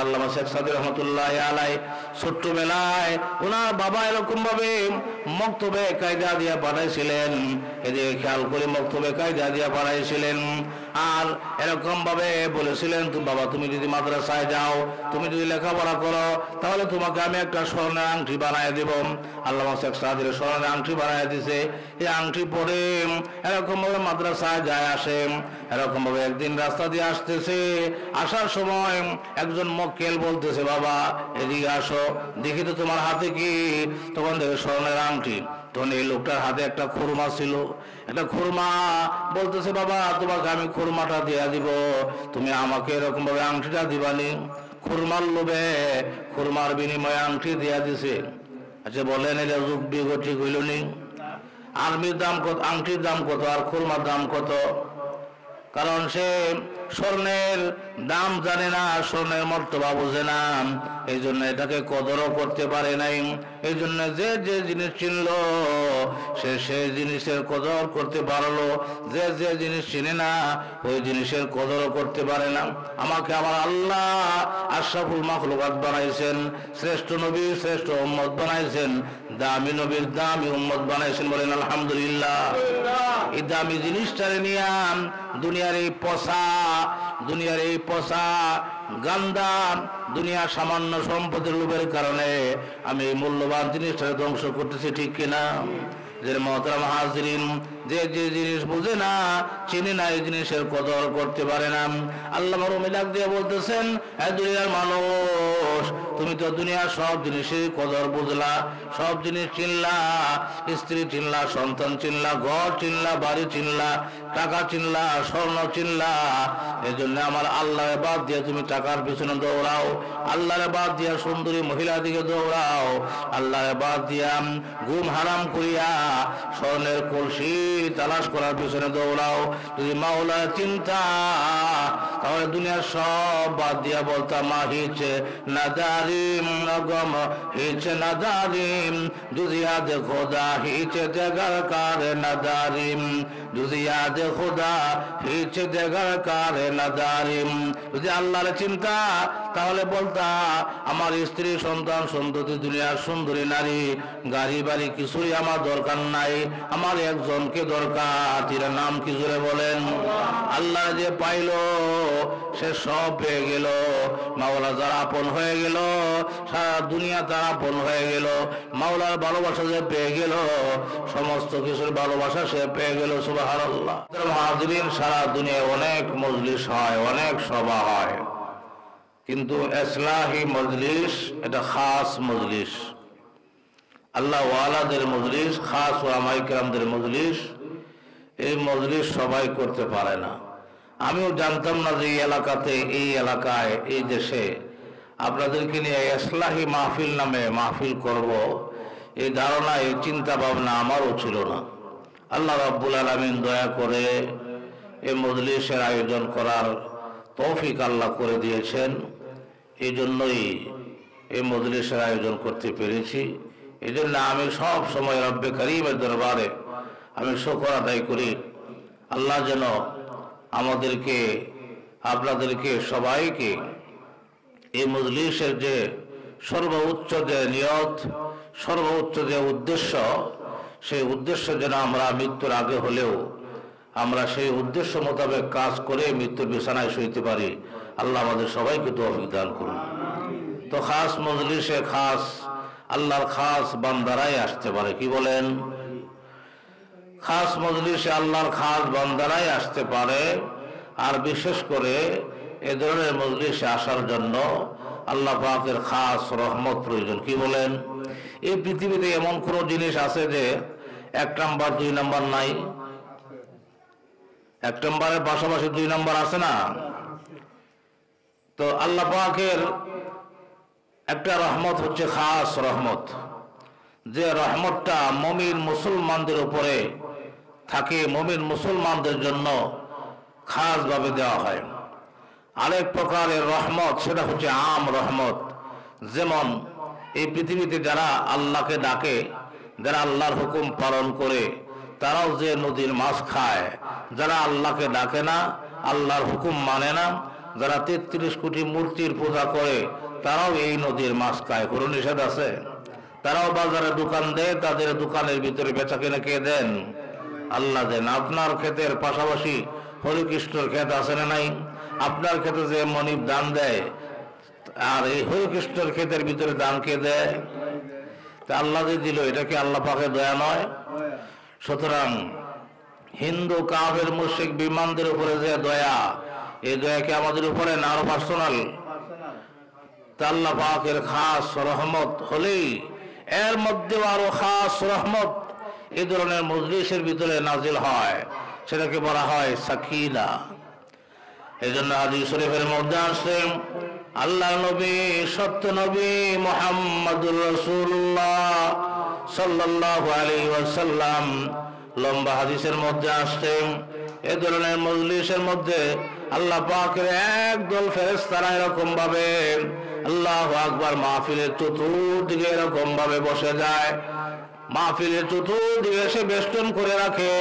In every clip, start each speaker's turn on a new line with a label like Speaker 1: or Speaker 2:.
Speaker 1: আল্লামা শেখ সাদি রহমতুল্লাহি আলাইহি ছোট্টবেলায় ওনার বাবা এরকম ভাবে মক্তবে কায়দা দিয়া পাঠাইছিলেন, এদিকে খেয়াল করে মক্তবে কায়দা দিয়া পাঠাইছিলেন। আর এরকম ভাবে বলেছিলেন, বাবা তুমি যদি মাদ্রাসায় যাও, তুমি যদি লেখাপড়া করো, তাহলে তোমাকে আমি একটা স্বর্ণের আংটি বানায় দেব। আল্লামা শেখ সাদির স্বর্ণের আংটি বানায় দিছে। এই আংটি পরে এরকম ভাবে মাদ্রাসায় যায় আসে। এরকম ভাবে একদিন রাস্তা দিয়ে আসতেছে, আসার সময় একজন মক্কেল বলতেছে, বাবা এদিকে আসো, দেখি তো তোমার হাতে কি। তখন দেখে স্বর্ণের আংটি। তখন এই লোকটার হাতে একটা খুরমা ছিল, একটা খুরমা। বলতেছে, বাবা তোমাকে আমি খুরমাটা দিয়া দিব, তুমি আমাকে এরকম ভাবে আংটিটা দিবানি। খুরমার লোভে খুরমার বিনিময়ে আংটি দিয়া দিছে। আচ্ছা বলেন, এটা যুগ বিয়োগ ঠিক হইল নি? আর্মির দাম কত, আংটির দাম কত, আর খুরমার দাম কত? কারণ সে স্বর্ণের দাম জানে না, স্বর্ণের মর্তবা বোঝে না, এই জন্য এটাকে কদরও করতে পারে নাই। এই জন্য যে যে জিনিস চিনল সে সেই জিনিসের কদর করতে পারলো, যে যে জিনিস চিনে না ওই জিনিসের কদরও করতে পারে না। আমাকে আমার আল্লাহ আশরাফুল মাখলুকাত বানাইছেন, শ্রেষ্ঠ নবীর শ্রেষ্ঠ উম্মত বানাইছেন, দামি নবীর দামি উম্মত বানাইছেন। বলেন আলহামদুলিল্লাহ। এই দামি জিনিসটারে নিয়ে দুনিয়ার এই পচা গান্দা দুনিয়ার সামান্য সম্পদের লোভের কারণে আমি এই মূল্যবান জিনিসটাকে ধ্বংস করতেছি, ঠিক কিনা? যে মহতারাম হাজরিন, যে যে জিনিস বুঝে না, চিনে না, এই জিনিসের কদর করতে পারে না। আল্লাহ রুমি ডাক দিয়ে বলতেছেন, দুনিয়ার মানুষ, তুমি তো দুনিয়ার সব জিনিসের কদর বুঝলা, সব জিনিস চিনলা, স্ত্রী চিনলা, সন্তান চিনলা, ঘর চিনলা, বাড়ি চিনলা, টাকা চিনলা, স্বর্ণ চিনলা। এই জন্য আমার আল্লাহর বাদ দিয়ে তুমি টাকার পিছনে দৌড়াও, আল্লাহর বাদ দিয়া সুন্দরী মহিলা দিকে দৌড়াও, আল্লাহর বাদ দিয়া ঘুম হারাম করিয়া স্বর্ণের কলসি তালাশ করার পিছনে দৌড়াও। যদি মাওলা চিন্তা, তাহলে দুনিয়ার সব বাদ দিয়া বলতাম, মা হিচে নাদারিম গম হিচে নাদারিম, জুজিয়াদ খোদা হিচে দেগার কারে নাদারিম, জুজিয়াদ খোদা হিচে দেগার কারে নাদারিম। যদি আল্লাহর চিন্তা, তাহলে বলতা, আমার স্ত্রী, সন্তান, সন্ততি, দুনিয়ার সুন্দরী নারী, গাড়ি বাড়ি কিছুই আমার দরকার নাই, আমার একজনকে দরকার। এর নাম কি জোরে বলেন? আল্লাহ যে পাইল সে সব পেয়ে গেল। মাওলা যারা আপন হয়ে গেল, সারা দুনিয়া তার আপন হয়ে গেল। মাওলার ভালোবাসা যে পেয়ে গেল, সমস্ত কিছুর ভালোবাসা সে পেয়ে গেল। সুবহানাল্লাহ। হাজিরিন, সারা দুনিয়ায় অনেক মজলিস হয়, অনেক সভা হয়, কিন্তু ইসলাহি মজলিস এটা খাস মজলিস, আল্লাহ ওয়ালাদের মজলিস, খাস ওলামায়ে কেরামদের মজলিস। এই মজলিস সবাই করতে পারে না। আমিও জানতাম না যে এই এলাকাতে, এই এলাকায়, এই দেশে আপনাদেরকে নিয়ে ইসলাহি মাহফিল নামে মাহফিল করব, এই ধারণা, এই চিন্তা ভাবনা আমারও ছিল না। আল্লাহ রাব্বুল আলামিন দয়া করে এই মজলিসের আয়োজন করার তৌফিক আল্লাহ করে দিয়েছেন। এই জন্যই এই মজলিসের আয়োজন করতে পেরেছি। এই জন্য আমি সব সময় রব্বে কারীমের দরবারে আমি শুকর আদায় করি। আল্লাহ যেন আমাদেরকে, আপনাদেরকে, সবাইকে এই মজলিসের যে সর্বোচ্চ যে নিয়ত, সর্বোচ্চ যে উদ্দেশ্য, সেই উদ্দেশ্য যেন আমরা মৃত্যুর আগে হলেও আমরা সেই উদ্দেশ্য মোতাবেক কাজ করে মৃত্যুর বিছানায় শুইতে পারি। আল্লাহ আমাদের সবাইকে তৌফিক দান করুন। তো খাস মজলিসে খাস আল্লাহর খাস বান্দারাই আসতে পারে, কি বলেন? খাস মজলিসে আল্লাহর খাস বান্দারাই আসতে পারে। আর বিশেষ করে এ ধরনের মজলিসে আসার জন্য আল্লাহ পাকের খাস রহমত প্রয়োজন, কি বলেন? এই পৃথিবীতে এমন কোন জিনিস আছে যে 1 নাম্বার 2 নাম্বার নাই? 1 নাম্বারের পাশাপাশি 2 নাম্বার আছে না? তো আল্লাহ পাকের একটা রহমত হচ্ছে খাস রহমত, যে রহমতটা মুমিন মুসলমানদের উপরে থাকে, মুমিন মুসলমানদের জন্য খাস ভাবে দেওয়া হয়। আরেক প্রকারের রহমত, সেটা হচ্ছে আম রহমত। যেমন এই পৃথিবীতে যারা আল্লাহকে ডাকে, যারা আল্লাহর হুকুম পালন করে, তারাও যে নদীর মাছ খায়। যারা আল্লাহকে ডাকে না, আল্লাহর হুকুম মানে না, যারা 33 কোটি মূর্তির পূজা করে তারাও এই নদীর মাছ খায়, কোনো নিষেধ আছে? তারাও বাজারে দোকান দেয়, তাদের দোকানের ভিতরে বেচা কিনে কে দেন? আল্লাহ দেন। আপনার ক্ষেতের পাশাপাশি হরিকৃষ্ণর ক্ষেত আছে না নাই? আপনার ক্ষেতে যে মনিব দান দেয়, আর এই হরিকৃষ্ণের ক্ষেতের ভিতরে দান কে দেয়? তা আল্লাহ যে দিল, এটা কি আল্লাহ পাকের দয়া নয়? সুতরাং হিন্দু কাফের মুশরিক বিমানদের উপরে যে দয়া, এই দয়া কি আমাদের উপরে না আরো পার্সোনাল? তা আল্লাহ পাকের খাস রহমত হলেই এর মধ্যে আরো খাস রহমত এই ধরনের মজলিসের ভিতরে নাজিল হয়, সেটাকে বলা হয় সাকিনা। এই জন্য হাদিস শরীফের মধ্যে আসছে, আল্লাহ নবী সত্য নবী মুহাম্মদুর রাসূলুল্লাহ সাল্লাল্লাহু আলাইহি ওয়াসাল্লাম লম্বা হাদিসের মধ্যে আসছে, এ ধরনের মজলিসের মধ্যে আল্লাহ পাকের একদল ফেরেশতারা এরকম ভাবে আল্লাহু আকবার মাহফিলের চতুর্দিকে এরকম ভাবে বসে যায়, মাহফিলের চতুর্দিকে এসে বেষ্টন করে রাখে।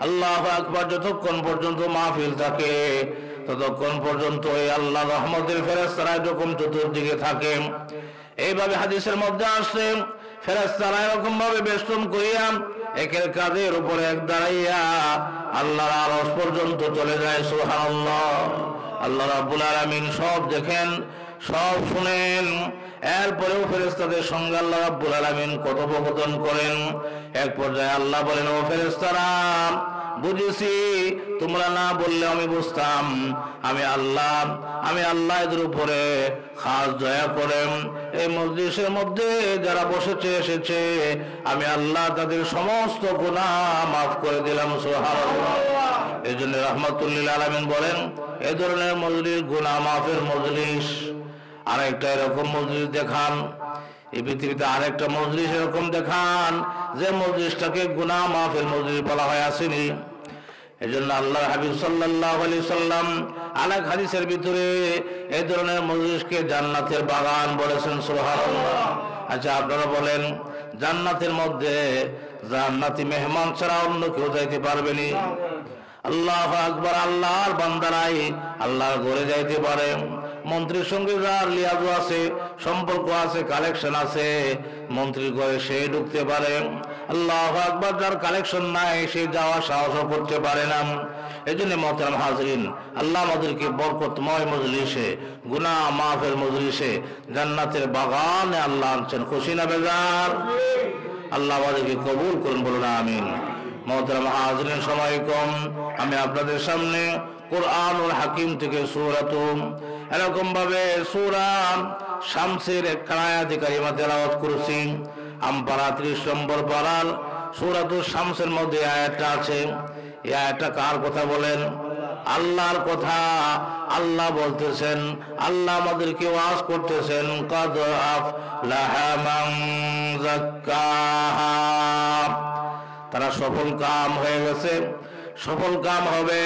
Speaker 1: আল্লাহু আকবার যতক্ষণ পর্যন্ত মাহফিল থাকে ততক্ষণ পর্যন্ত এই আল্লাহ রহমতের ফেরেশতারা এরকম চতুর্দিকে থাকে। এইভাবে হাদিসের মধ্যে আসছে, ফেরেশতারা এরকম ভাবে বেষ্টন করিয়া একের কাঁধের উপরে এক দাঁড়াইয়া আল্লাহর আরশ পর্যন্ত চলে যায়। সুবহানাল্লাহ। আল্লাহ রাব্বুল আলামিন সব দেখেন, সব শুনেন, এরপরেও ফেরেশতাদের সঙ্গে আল্লাহ রাব্বুল আলামিন কথোপকথন করেন। এক পর্যায়ে আল্লাহ বলেন, ও ফেরেশতারা, বুঝেছি, তোমরা না বললে আমি বুঝতাম আমি আল্লাহ এদের উপরে খাস দয়া করেন। এই মজলিসের মধ্যে যারা বসেছে এসেছে, আমি আল্লাহ তাদের সমস্ত গুনাহ মাফ করে দিলাম। সুবহানাল্লাহ। এই জন্য রাহমাতুল লিল আলামিন বলেন, এই ধরনের মজলিস গুনাহ মাফের মজলিস। আরেকটা এরকম মজলিস দেখান, এই পৃথিবীতে আরেকটা মজলিস এরকম দেখান যে মজলিসটাকে গুনাহ মাফের মজলিস বলা হয়, আসেনি? এই জন্য আল্লাহ হাবিব সাল্লাল্লাহু আলাইহি সাল্লাম আরেক হাদিসের ভিতরে এই ধরনের মজলিসকে জান্নাতের বাগান বলেছেন। সুবহানাল্লাহ। আচ্ছা, আপনারা বলেন, জান্নাতের মধ্যে জান্নাতি মেহমান ছাড়া অন্য কেউ যাইতে পারবেনি? আল্লাহু আকবার। আল্লাহর বান্দারাই আল্লাহর ঘরে যাইতে পারে। মন্ত্রীর সঙ্গে যার লিয়াজু আছে, সম্পর্ক আছে, কালেকশন আছে, মন্ত্রীর ঘরে সে ঢুকতে পারে। আল্লাহু আকবার। যার কালেকশন নাই সে যাওয়ার সাহসও করতে পারে না। এই জন্য মোহতারাম হাজরিন, আল্লাহ আমাদেরকে বরকতময় মজলিসে, গুনাহ মাফের মজলিসে, জান্নাতের বাগানে আল্লাহ আনছেন। খুশি না বেজার? আল্লাহ আমাদেরকে কবুল করুন, বলুন আমিন। মোহতারাম হাজরিন, সময় কম, আমি আপনাদের সামনে কুরআনুল হাকিম থেকে এরকম ভাবে সূরা শামসের একটা আয়াত কারিমা তেলাওয়াত করেছি। আমপারা 30 নম্বর পারার সূরাতুল শামসের মধ্যে আয়াতটা আছে। এই আয়াতটা কার কথা বলেন? আল্লাহর কথা। আল্লাহ বলতেছেন, আল্লাহ আমাদেরকে ওয়াজ করতেছেন, কাদ আফলাহা মান যাক্কাহা, তারা সফল কাম হয়ে গেছে, সফল কাম হবে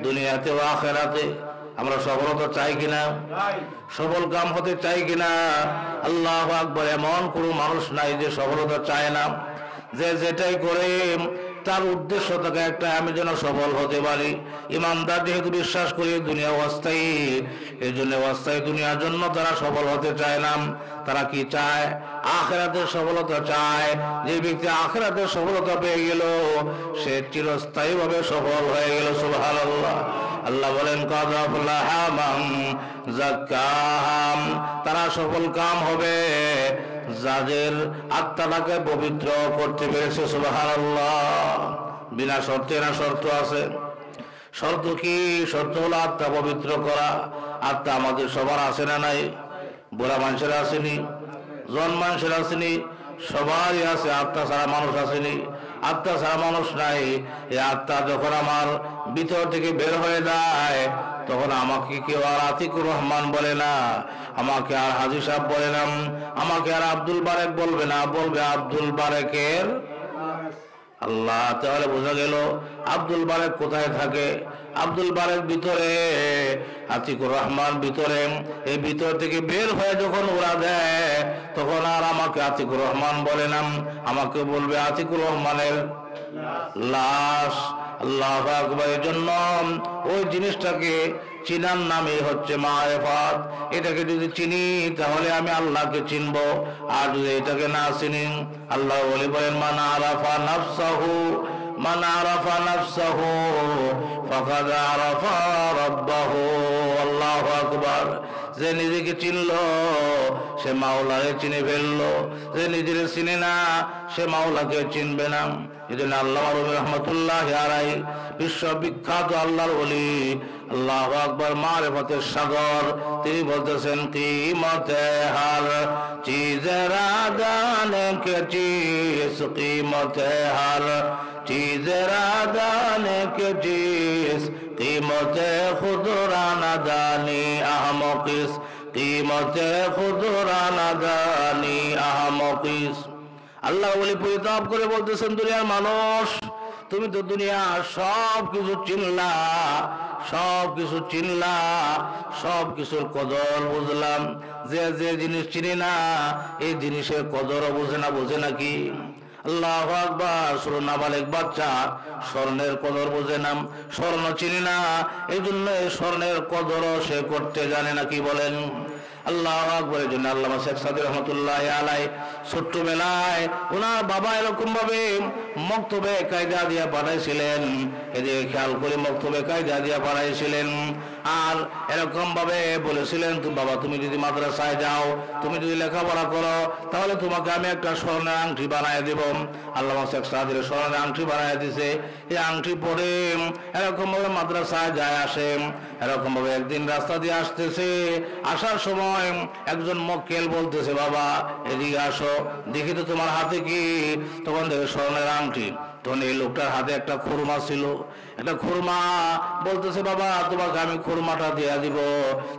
Speaker 1: দুনিয়াতে ও আখিরাতে। আমরা সফলতা চাই কিনা? সফল কাম হতে চাই কিনা? আল্লাহু আকবার। এমন কোনো মানুষ নাই যে সফলতা চায় না। যে যেটাই করে তার উদ্দেশ্য থাকে একটা, আমি যেন সফল হতে পারি। ইমানদার যেহেতু বিশ্বাস করি দুনিয়া অস্থায়ী, এই জন্য অস্থায়ী দুনিয়ার জন্য তারা সফল হতে চায় না। তারা কি চায়? আখিরাতের সফলতা চায়। যে ব্যক্তি আখিরাতের সফলতা পেয়ে গেল সে চিরস্থায়ী ভাবে সফল হয়ে গেল। সুবহানাল্লাহ। আল্লাহ বলেন, কাদ আফলাহা মান যাক্কাহা, তারা সফল কাম হবে যাদের আত্মাটাকে পবিত্র করতে পেরেছে। সুবহানাল্লাহ। বিনা শর্তে না শর্ত আছে? শর্ত কি? শর্ত হলো আত্মা পবিত্র করা। আত্মা আমাদের সবার আছে না নাই? বুড়া মানুষের আসেনি, জন মানুষের আসেনি, সবারই আছে। আত্মা ছাড়া মানুষ আসেনি, আত্মা ছাড়া মানুষ নাই। এই আত্মা যখন আমার ভিতর থেকে বের হয়ে যায় তখন আমাকে কেউ আর আতিকুর রহমান বলে না, আমাকে আর হাজী সাহেব বলে না, আমাকে আর আব্দুল বারেক বলবে না, বলবে আব্দুল বারেকের আল্লাহ। তাহলে বোঝা গেল আব্দুল বারেক কোথায় থাকে? আব্দুল বারেক ভিতরে, আতিকুর রহমান ভিতরে। এই ভিতর থেকে বের হয়ে যখন ওরা দেয় তখন আর আমাকে আতিকুর রহমান বলে না, আমাকে বলবে আতিকুর রহমানের লাশ। আল্লাহু আকবার। এর জন্য ওই জিনিসটাকে চিনার নামই হচ্ছে মারিফাত। এটাকে যদি চিনি তাহলে আমি আল্লাহকে চিনবো, আর যদি এটাকে না চিনি, আল্লাহ বলে বলেন মান আরাফা নাফসাহু মান আরাফা নাফসাহু ফাকাদ আরাফা রাব্বাহু। আল্লাহু আকবার। যে নিজেকে চিনলো সে মাওলাকে চিনে ফেললো, যে নিজের চিনে না সে মাওলাকে চিনবে না। এই জন্য আল্লামা রুমি রহমতুল্লাহি আলাইহি বিশ্ববিখ্যাত আল্লাহর ওলি, আল্লাহু আকবার, মারিফতের সাগর, তিনি বলতেছেন কিমতে হার চিজরা দানে কে চিজ, কিমতে হার চিজরা দানে কে চিজ, কিমতে খুদরা নাদানি আহমকিস, কিমতে খুদরা নাদানি আহমকিস। আল্লাহ বলি পরিতাপ করে বলতেছেন, দুনিয়ার মানুষ, তুমি তো দুনিয়ার সব কিছু চিনলা, সব কিছু চিনলা, সব কিছুর কদর বুঝলাম। যে যে জিনিস চিনি না এই জিনিসের কদরও বোঝে না, বোঝে নাকি? আল্লাহু আকবার। ছোট নাবালেক বাচ্চা স্বর্ণের কদর বোঝে না, স্বর্ণ চিনি না, এই জন্য এই স্বর্ণের কদরও সে করতে জানে না। কি বলেন? আল্লাহু আকবার। এই জন্য আল্লামা শেখ সাদী রহমতুল্লাহি আলাইহি ছোট্টবেলায় ওনার বাবা এরকম ভাবে মক্তবে কায়দা দিয়া পাঠাইছিলেন, এদিকে খেয়াল করে মক্তবে কায়দা দিয়া পাঠাইছিলেন, আর এরকম ভাবে বলেছিলেন, বাবা তুমি যদি মাদ্রাসায় যাও, তুমি যদি লেখাপড়া করো, তাহলে তোমাকে আমি একটা স্বর্ণের আংটি বানায় দেব। আল্লামা শেখ সাদীর স্বর্ণের আংটি বানায় দিছে। এই আংটি পরে এরকম ভাবে মাদ্রাসায় যায় আসে। এরকম ভাবে একদিন রাস্তা দিয়ে আসতেছে, আসার সময় একজন মক্কেল বলতেছে, বাবা এদিকে আসো, দেখি তো তোমার হাতে কি। তখন দেখে স্বর্ণের আংটি। তখন এই লোকটার হাতে একটা খুরমা ছিল, একটা খুরমা। বলতেছে, বাবা তোমাকে আমি খুরমাটা দিয়া দিব,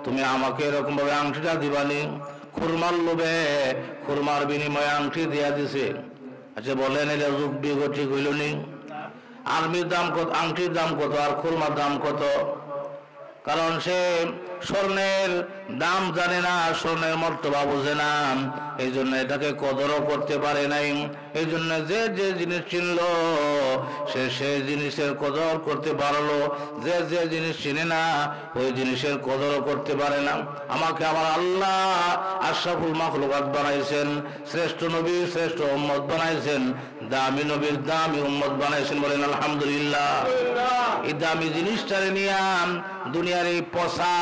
Speaker 1: তুমি আমাকে এরকম ভাবে আংটিটা দিবানি। খুরমার লোভে খুরমার বিনিময়ে আংটি দিয়া দিছে। আচ্ছা বলেন, এটা যুগ বিগত ঠিক হইল নি? আর্মির দাম কত, আংটির দাম কত, আর খুরমার দাম কত? কারণ সে স্বর্ণের দাম জানে না, স্বর্ণের মর্তবা বোঝে না, এই জন্য এটাকে কদরও করতে পারে নাই। এই জন্য যে যে জিনিস চিনলো সে সেই জিনিসের কদর করতে পারলো, যে যে জিনিস চিনে না ওই জিনিসের কদরও করতে পারে না। আমাকে আমার আল্লাহ আশরাফুল মাখলুকাত বানাইছেন, শ্রেষ্ঠ নবীর শ্রেষ্ঠ উম্মত বানাইছেন, দামি নবীর দামি উম্মত বানাইছেন। বলেন আলহামদুলিল্লাহ। এই দামি জিনিসটারে নিয়ে দুনিয়ার এই পচা,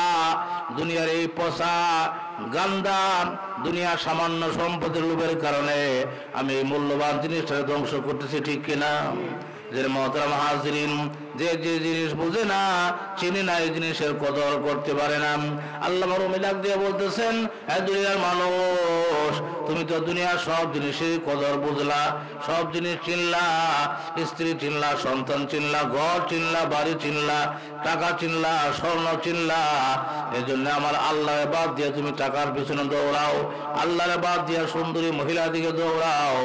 Speaker 1: দুনিয়ার এই পচা গান্দা দুনিয়া সামান্য সম্পদের লোভের কারণে আমি এই মূল্যবান জিনিসটা ধ্বংস করতেছি, ঠিক কিনা? যে মহতারাম হাজিরিন, যে যে জিনিস বুঝে না, চিনি না, এই জিনিসের কদর করতে পারে না। আল্লাহ রুমি ডাক দিয়ে বলতেছেন, দুনিয়ার মানুষ, তুমি তো দুনিয়ার সব জিনিসের কদর বুঝলা, সব জিনিস চিনলা, স্ত্রী চিনলা, সন্তান চিনলা, ঘর চিনলা, বাড়ি চিনলা, টাকা চিনলা, স্বর্ণ চিনলা। এই জন্য আমার আল্লাহর বাদ দিয়ে তুমি টাকার পিছনে দৌড়াও, আল্লাহর বাদ দিয়া সুন্দরী মহিলা দিকে দৌড়াও,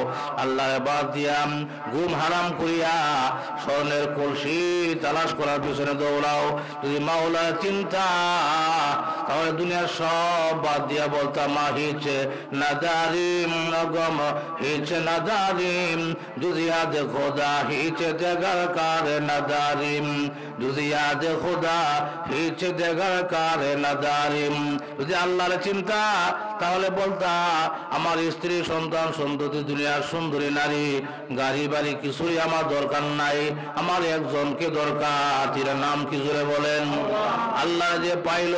Speaker 1: আল্লাহর বাদ দিয়া ঘুম হারাম করিয়া স্বর্ণের কলসি তালাশ করার পিছনে দৌড়াও। যদি মাওলা চিন্তা, তাহলে দুনিয়ার সব বাদ দিয়া বলতাম মা হিচে নাদারিম নগম হিচে নাদারিম জুজিয়াদ খোদা হিচে দেগার কারে নাদারিম জুজিয়াদ খোদা হিচে দেগার কারে নাদারিম। যদি আল্লাহর চিন্তা, তাহলে বলতা আমার স্ত্রী, সন্তান, সন্ততি, দুনিয়ার সুন্দরী নারী, গাড়ি বাড়ি কিছুই আমার দরকার নাই, আমার একজনকে দরকার। তার নাম কি জোরে বলেন? আল্লাহ যে পাইল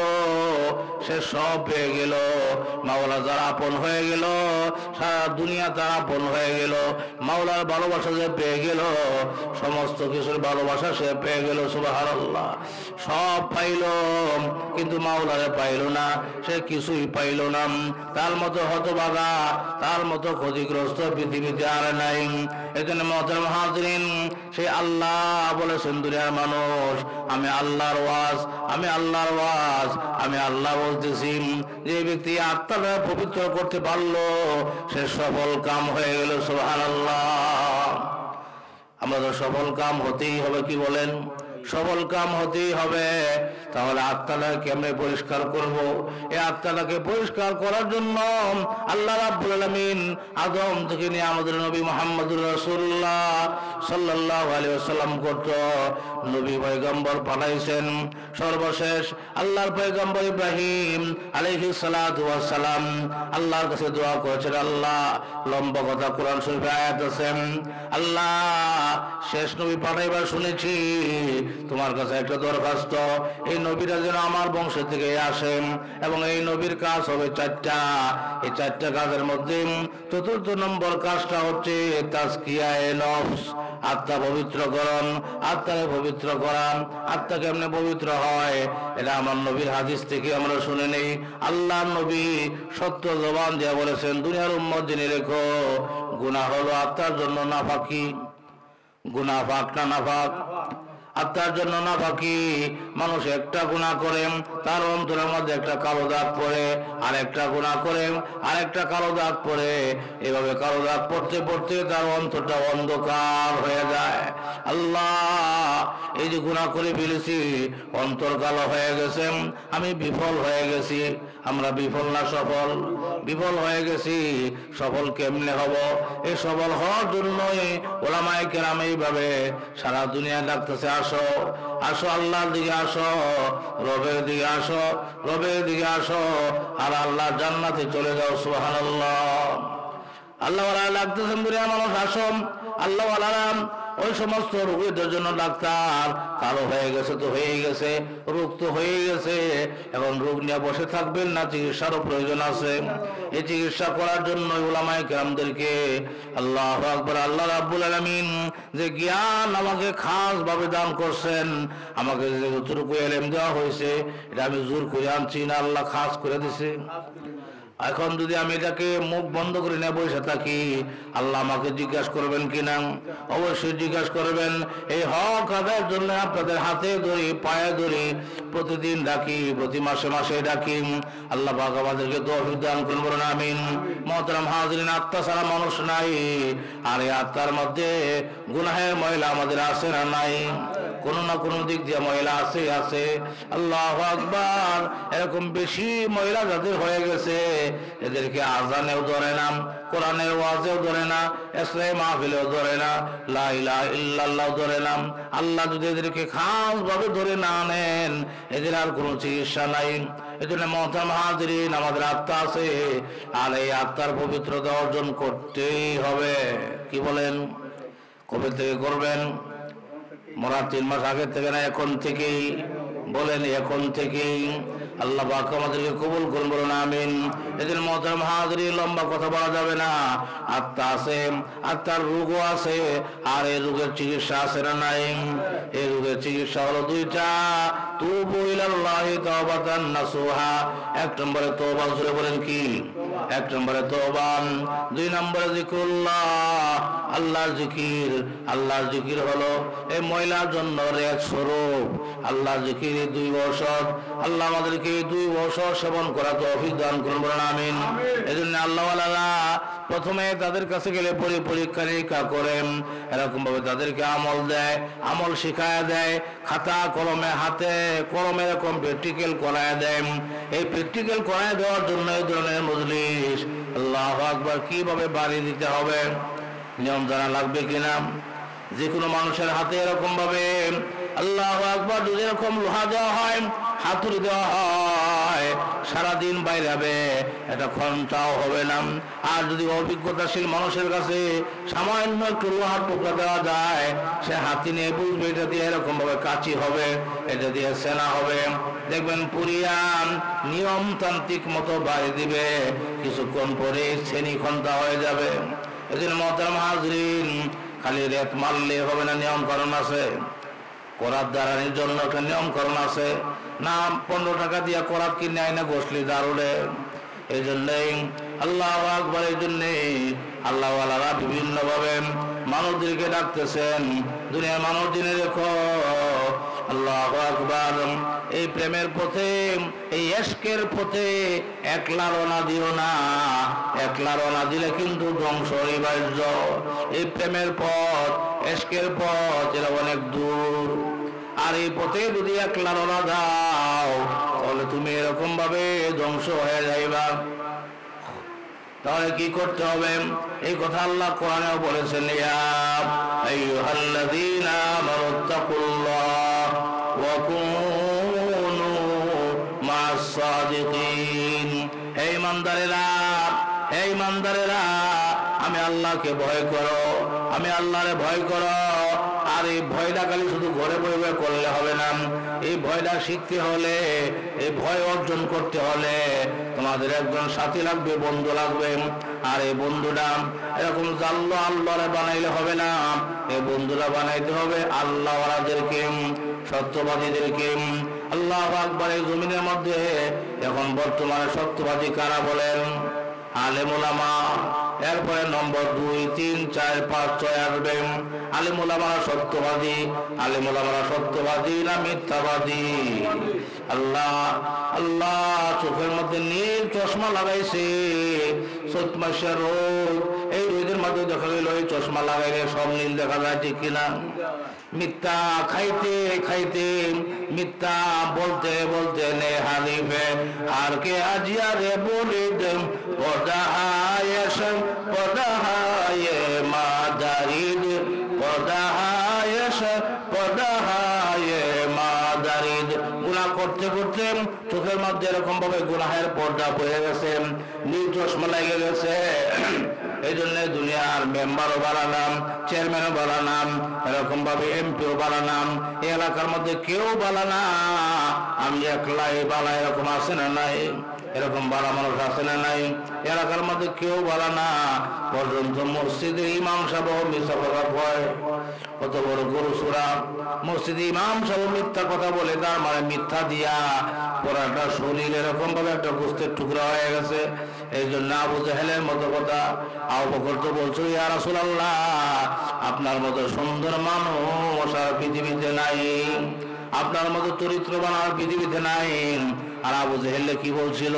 Speaker 1: সে সব পেয়ে গেল। মাওলা যারা আপন হয়ে গেল, সারা দুনিয়া তার আপন হয়ে গেল। মাওলার ভালোবাসা যে পেয়ে গেল, সমস্ত কিছুর ভালোবাসা সে পেয়ে গেল। সুবহানাল্লাহ। সব পাইল কিন্তু মাওলারে পাইল না, সে কিছুই পাইল না। তার মতো হতভাগা, তার মতো ক্ষতিগ্রস্ত পৃথিবীতে আর নাই। এজন্য মুহতারাম হাজিরিন, সে আল্লাহ বলেছেন, দুনিয়ার মানুষ, আমি আল্লাহর ওয়াজ, আমি আল্লাহর ওয়াজ, আমি আল্লাহ বলতেছি। যে ব্যক্তি আত্মাটা পবিত্র করতে পারলো সে সফল কাম হয়ে গেল। সুবহানাল্লাহ। আমরা তো সফল কাম হতেই হবে, কি বলেন? সফল কাম হতেই হবে। তাহলে আত্মাটাকে কেমনে পরিষ্কার করব? এই আত্মাটাকে পরিষ্কার করার জন্য আল্লাহ রাব্বুল আলামিন আদম থেকে নিয়ে আমাদের নবী মুহাম্মদুর রাসূলুল্লাহ সাল্লাল্লাহু আলাইহি ওয়াসাল্লাম কত নবী পয়গম্বর পাঠাইছেন। সর্বশেষ আল্লাহর পয়গম্বর ইব্রাহিম আলাইহিস সালাতু ওয়াস সালাম আল্লাহর কাছে দোয়া করেছেন, আল্লাহ, লম্বা কথা কোরআন শরীফে আয়াত আছে, আল্লাহ শেষ নবী পাঠাইবার শুনেছি, তোমার কাছে একটা দরখাস্ত, এই নবীরা যেন আমার বংশ থেকে আসেন এবং এই নবীর কাজ হবে চারটা। এই চারটা কাজের মধ্যে চতুর্থ নম্বর কাজটা হচ্ছে তাজকিয়ায়ে নফস, আত্মা পবিত্রকরণ, আত্মাকে পবিত্র করান। আত্মা কেমনে পবিত্র হয় এটা আমার নবীর হাদিস থেকে আমরা শুনে নেই। আল্লাহ নবী সত্য জবান দিয়ে বলেছেন, দুনিয়ার উম্মত জেনে রেখো, গুনাহ হলো আত্মার জন্য নাফাকি। গুনাহ পাক না নাফাক? আত্মার জন্য নাফাকি। মানুষ একটা গুনাহ করে তার অন্তরের মধ্যে একটা কালো দাগ পড়ে, আর একটা গুনাহ করে আর একটা কালো দাগ পড়ে, এভাবে কালো দাগ পড়তে পড়তে তার অন্তরটা অন্ধকার হয়ে যায়। আল্লাহ, এই যে গুনাহ করে ফেলেছি, অন্তর কালো হয়ে গেছে, আমি বিফল হয়ে গেছি। আমরা বিফল না সফল? বিফল হয়ে গেছি। সফল কেমনে হব? এই সফল হওয়ার জন্যই ওলামায়ে কেরাম এইভাবে সারা দুনিয়া ডাকতেছে, আসো আসো, আল্লাহর দিকে আসো, রবের দিকে আসো, রবের দিকে আসো, আর আল্লাহ জান্নাতে চলে যাও। সুবহানাল্লাহ। আল্লাহ ওয়ালা ডাকতেছেন, দুনিয়া মানুষ আসো। আল্লাহ ওয়ালারা ওই সমস্ত রোগীদের জন্য ডাক্তার, কালো হয়ে গেছে তো হয়ে গেছে, রোগ তো হয়ে গেছে, এখন রোগ নিয়ে বসে থাকবেন না, চিকিৎসারও প্রয়োজন আছে। এই চিকিৎসা করার জন্য উলামায়ে কেরামদেরকে আল্লাহু আকবার, আল্লাহ রাব্বুল আলামিন যে জ্ঞান আমাকে খাস ভাবে দান করছেন, আমাকে যে যতটুকু ইলম দেওয়া হয়েছে এটা আমি জোর করে আনছি না, আল্লাহ খাস করে দিছে। এখন যদি আমি এটাকে মুখ বন্ধ করে নিয়ে বসে থাকি, আল্লাহ আমাকে জিজ্ঞাসা করবেন কিনা? অবশ্যই জিজ্ঞাসা করবেন। এই হক আদায়ের জন্য আপনাদের হাতে ধরি, পায়ে ধরি, প্রতিদিন ডাকি, প্রতি মাসে মাসে ডাকি। আল্লাহ পাক আমাদেরকে তৌফিক দান করুন, বলুন আমিন। মুহতারাম হাজিরিন, আত্মা ছাড়া মানুষ নাই, আর এই আত্মার মধ্যে গুনাহের ময়লা আমাদের আছে না নাই? কোন না কোন দিক দিয়ে ময়লা আছে। আল্লাহু আকবার। এরকম বেশি ময়লা যাদের হয়ে গেছে, এদেরকে আজানেও ধরে না, কোরআনের ওয়াজেও ধরে না, ইসলামী মাহফিলেও ধরে না, লা ইলাহা ইল্লাল্লাহ ধরে না। আল্লাহ যদি এদেরকে খাস ভাবে ধরে না নেন, এদের আর কোনো চিকিৎসা নাই। এজন্য মুহতারাম হাজিরিন, আমাদের আত্মা আছে, আর এই আত্মার পবিত্রতা অর্জন করতেই হবে। কি বলেন? কবে থেকে করবেন? মরার 3 মাস আগে থেকে না, এখন থেকেই? বলেন এখন থেকেই। আল্লাহ পাক আমাদেরকে কবুল করুন, বলুন আমিন। এদের মুহতারাম হাজিরিন, লম্বা কথা বলা যাবে না। আত্মা আছে, আত্মার রোগও আছে, আর এই রোগের চিকিৎসা আছে না নাই? এই রোগের চিকিৎসা হলো দুইটা, তুবু ইলাল্লাহি তাওবাতান নাসুহা। 1 নম্বরে তওবা, জোরে বলেন কি? 1 নম্বরে তওবা, 2 নম্বরে জিকিরুল্লাহ, আল্লাহর জিকির। আল্লাহর জিকির হলো এই ময়লার জন্য রেখ স্বরূপ। আল্লাহর জিকির 2 বছর, আল্লাহ আমাদেরকে 2 বছর সেবন করা তৌফিক দান করুন, বলুন আমিন। এজন্য আল্লাহ ওয়ালারা প্রথমে তাদের কাছে গেলে পরীক্ষা নিরীক্ষা করেন, এরকম ভাবে তাদেরকে আমল দেয়, আমল শিখায় দেয়, খাতা কলমে, হাতে কলমে এরকম প্র্যাকটিক্যাল করায় দেন। এই প্র্যাকটিক্যাল করায় দেওয়ার জন্য এই ধরনের মজলিস। আল্লাহু আকবার। কিভাবে বাড়ি দিতে হবে নিয়ম জানা লাগবে কিনা? যে কোনো মানুষের হাতে এরকম ভাবে আল্লাহু আকবার যদি এরকম লোহা দেওয়া হয়, হাতুড়ি দেওয়া হয়, সারাদিন বাইরে হবে, এটা ঘন্টাও হবে না। আর যদি অভিজ্ঞতাশীল মানুষের কাছে সামান্য একটু লোহার টুকরা দেওয়া যায়, সে হাতি নিয়ে বুঝবে এটা দিয়ে এরকম ভাবে কাঁচি হবে, এটা দিয়ে সেনা হবে। দেখবেন পুরিয়ান নিয়মতান্ত্রিক মতো বাড়ি দিবে, কিছুক্ষণ পরে শ্রেণী ঘন্টা হয়ে যাবে। এজন্য মুহতারাম হাজিরিন, খালি রেত মারলে হবে না, নিয়মকরণ আছে। করাত দাঁড়ানোর জন্য একটা নিয়মকরণ আছে না। 15 টাকা দিয়ে করাত কিনে আয় না গোসলি দারুলে। এই জন্যই আল্লাহু আকবার। এই জন্যই আল্লাহ ওয়ালারা বিভিন্ন ভাবে মানুষদেরকে ডাকতেছেন, দুনিয়ার মানুষ জেনে রেখো, আল্লাহু আকবার। এই প্রেমের পথে, এই ইশকের পথে একলা রওনা দিও না। একলা রওনা দিলে কিন্তু ধ্বংস অনিবার্য। এই প্রেমের পথ, ইশকের পথ, এটা অনেক দূর। আর এই পথে যদি একলা রওনা দাও তাহলে তুমি এরকম ভাবে ধ্বংস হয়ে যাইবা। তাহলে কি করতে হবে? এই কথা আল্লাহ কোরআনেও বলেছেন, ইয়া আইয়ুহাল্লাযীনা আমানুত্তাকুল্লাহ ওয়া কুনু মা'আস সাদিকিন। হে ঈমানদারেরা, আমি আল্লাহকে ভয় করো, আমি আল্লাহরে ভয় করো। আর এই ভয়টা খালি শুধু ঘরে বসে করলে হবে না, এই ভয়টা শিখতে হলে, এই ভয় অর্জন করতে হলে তোমাদের একজন সাথী লাগবে, বন্ধু লাগবে। আর এই বন্ধুটা এরকম জাল্লো আল্লাহরে বানাইলে হবে না, এই বন্ধুরা বানাইতে হবে আল্লাহওয়ালাদেরকে, সত্যবাদীদেরকে। আল্লাহু আকবার। এই জমিনের মধ্যে এখন বর্তমানে সত্যবাদী কারা বলেন? আলেম ওলামা। এরপরে নম্বর 2, 3, 4, 5, 6 আসবে। আলেম ওলামারা সত্যবাদী, আলেম ওলামারা সত্যবাদী না মিথ্যাবাদী? আল্লাহ চোখের মধ্যে নীল চশমা লাগাইছে, চৈত মাসের রোদ, এই রোদের মধ্যে দেখা গেল এই চশমা লাগাইলে সব নীল দেখা যায়, ঠিক কিনা? মিথ্যা খাইতে খাইতে, মিথ্যা বলতে বলতে নে হারিফে আর কে আজিয়া রে বলি দেম পদাহায়ে মাদারিদ, পদাহায়ে মাদারিদ। গুনাহ করতে করতে চোখের মধ্যে এরকম ভাবে গুনাহের পর্দা পড়ে গেছে, নীল চশমা লেগে গেছে। এই জন্য দুনিয়ার মেম্বারও বাড়ালাম, চেয়ারম্যানও বাড়ালাম, এরকম ভাবে এমপিও বাড়ালাম। এই এলাকার মধ্যে কেউ বাড়ানা, আমি একলাই বালা, এরকম আছে না নাই? এরকম বালা মানুষ আছে না নাই? এলাকার মধ্যে কেউ বাড়ানা পর্যন্ত মসজিদের ইমাম সাহেব মিথ্যা কথা কয়। কত বড় গরু সুরা! মসজিদে ইমাম সাহেব মিথ্যা কথা বলে, তার মানে মিথ্যা দিয়া পুরাটা শরীর এরকম ভাবে একটা গোস্তের টুকরা হয়ে গেছে। এই জন্য আবু জাহেলের মতো কথা আবু বকর তো বলছো, ইয়া রাসূলুল্লাহ, আপনার মতো সুন্দর মানুষ আর পৃথিবীতে নাই, আপনার মতো চরিত্রবান আর পৃথিবীতে নাই। আর আবু জাহেল কি বলছিল?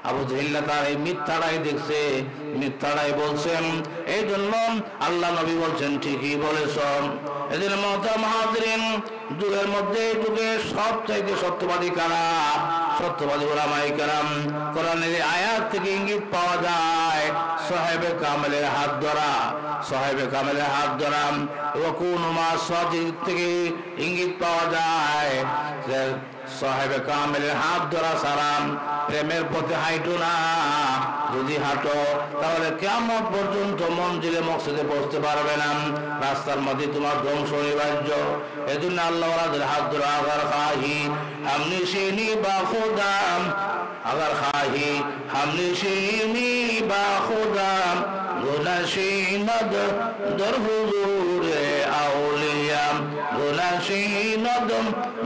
Speaker 1: আবু জাহেল তার এই মিথ্যাটাই দেখছে, মিথ্যাটাই বলছেন। এই জন্য আল্লাহ নবী বলছেন, ঠিকই বলেছ। এদের মুহতারাম হাজিরিন, যুগের মধ্যে যুগে সবচাইতে সত্যবাদী কারা? সত্যবাদী উলামায়ে কেরাম। কোরআনের আয়াত থেকে ইঙ্গিত পাওয়া যায় সাহেবে কামেলের হাত ধরা, সাহেবে কামেলের হাত ধরা। ওয়া কুনু মা'আস সাদিকিন থেকে ইঙ্গিত পাওয়া যায় যে সাহেবে কামেলের হাত ধরা সালাম প্রেমের পথে হাঁটো না। যদি হাঁটো তাহলে কিয়ামত পর্যন্ত মঞ্জিলে মকসদে পৌঁছতে পারবে না, রাস্তার মধ্যে তোমার ধ্বংস অনিবার্য। এজন্য আল্লাহ ওয়ালাদের হাত ধরা। আগার খাহি হামনি শিনি বা খুদাম, আগার খাহি হামনি শিনি বা খুদাম, গুনাশিনদ দর হুজুরে আউলিয়া, গুনাশিনদ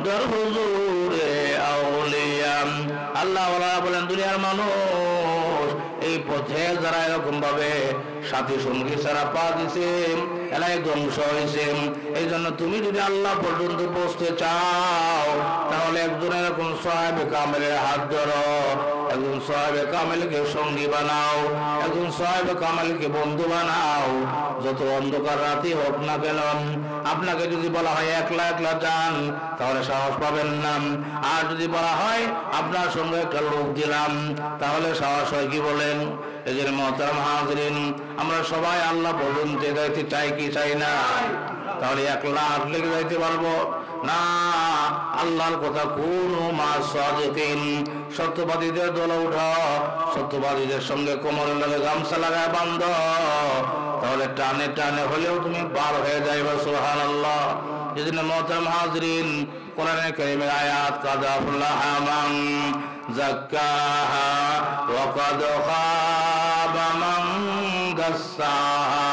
Speaker 1: দর হুজুরে আউলিয়া। আল্লাহ ওয়ালা বলেন, দুনিয়ার মানুষ এই পথে যারা এরকম ভাবে সাথী সঙ্গী ছাড়া পা দিছে, এলাই ধ্বংস হয়েছে। এই জন্য তুমি যদি আল্লাহ পর্যন্ত পৌঁছতে চাও তাহলে একজন এরকম সাহেবে কামেলের হাত ধরো, একজন সাহেবে কামেলকে সঙ্গী বানাও, একজন সাহেবে কামেলকে বন্ধু বানাও। যত অন্ধকার রাতি হোক না কেন, আপনাকে যদি বলা হয় একলা একলা যান তাহলে সাহস পাবেন না। আর যদি বলা হয় আপনার সঙ্গে একটা লোক দিলাম তাহলে সাহস হয়। কি বলেন? এদের মুহতারাম হাজিরিন, আমরা সবাই আল্লাহ পর্যন্ত যাইতে চাই কি চাই না? তাহলে একলা হাঁটলে যাইতে পারবো না? আল্লাহর কথা, কুনু মা'আস সাদিকিন, সত্যবাদীদের দলে উঠো, সত্যবাদীদের সঙ্গে কোমরের লগে গামছা লাগায় বান্ধ, তাহলে টানে টানে হলেও তুমি পার হয়ে যাইবা। সুবহানাল্লাহ। এজন্য মুহতারাম হাজিরিন, কোরআনে কারীমের আয়াত, কাদ আফলাহা মান যাক্কাহা ওয়া কাদ খাবা মান দাসসাহা।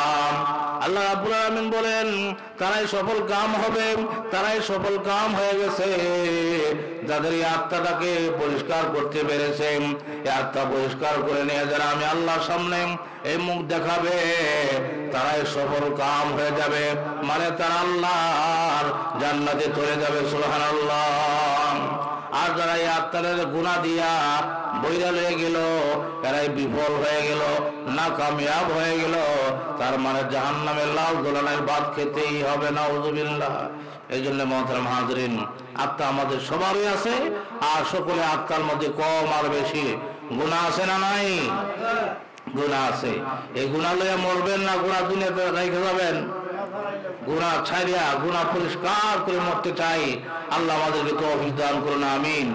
Speaker 1: আল্লাহ রাব্বুল আলামিন বলেন, তারাই সফল কাম হবে, তারাই সফল কাম হয়ে গেছে যাদের এই আত্মাটাকে পরিষ্কার করতে পেরেছে। এই আত্মা পরিষ্কার করে নিয়ে যারা আমি আল্লাহর সামনে এই মুখ দেখাবে তারাই সফল কাম হয়ে যাবে, মানে তারা আল্লাহর জান্নাতে চলে যাবে। সুবহানাল্লাহ। আর যারা এই আত্মাদের গুনাহ দিয়া বইরা লয়ে গেল, এরাই বিফল হয়ে গেল, না কামিয়াব হয়ে গেল, তার মানে জাহান্নামের লাল দোলনের ভাত খেতেই হবে। নাউযুবিল্লাহ। এই জন্য মহতারাম হাজরিন, আত্মা আমাদের সবারই আছে, আর সকলে আত্মার মধ্যে কম আর বেশি গুনাহ আছে না নাই? গুনাহ আছে। এই গুনাহ লইয়া মরবেন না, গুনাহ দুনিয়াতে রেখে যাবেন। গুনাহ ছাড়িয়া গুনাহ পরিষ্কার করে মরতে চাই। আল্লাহ আমাদেরকে তৌফিক দান করুন, আমিন।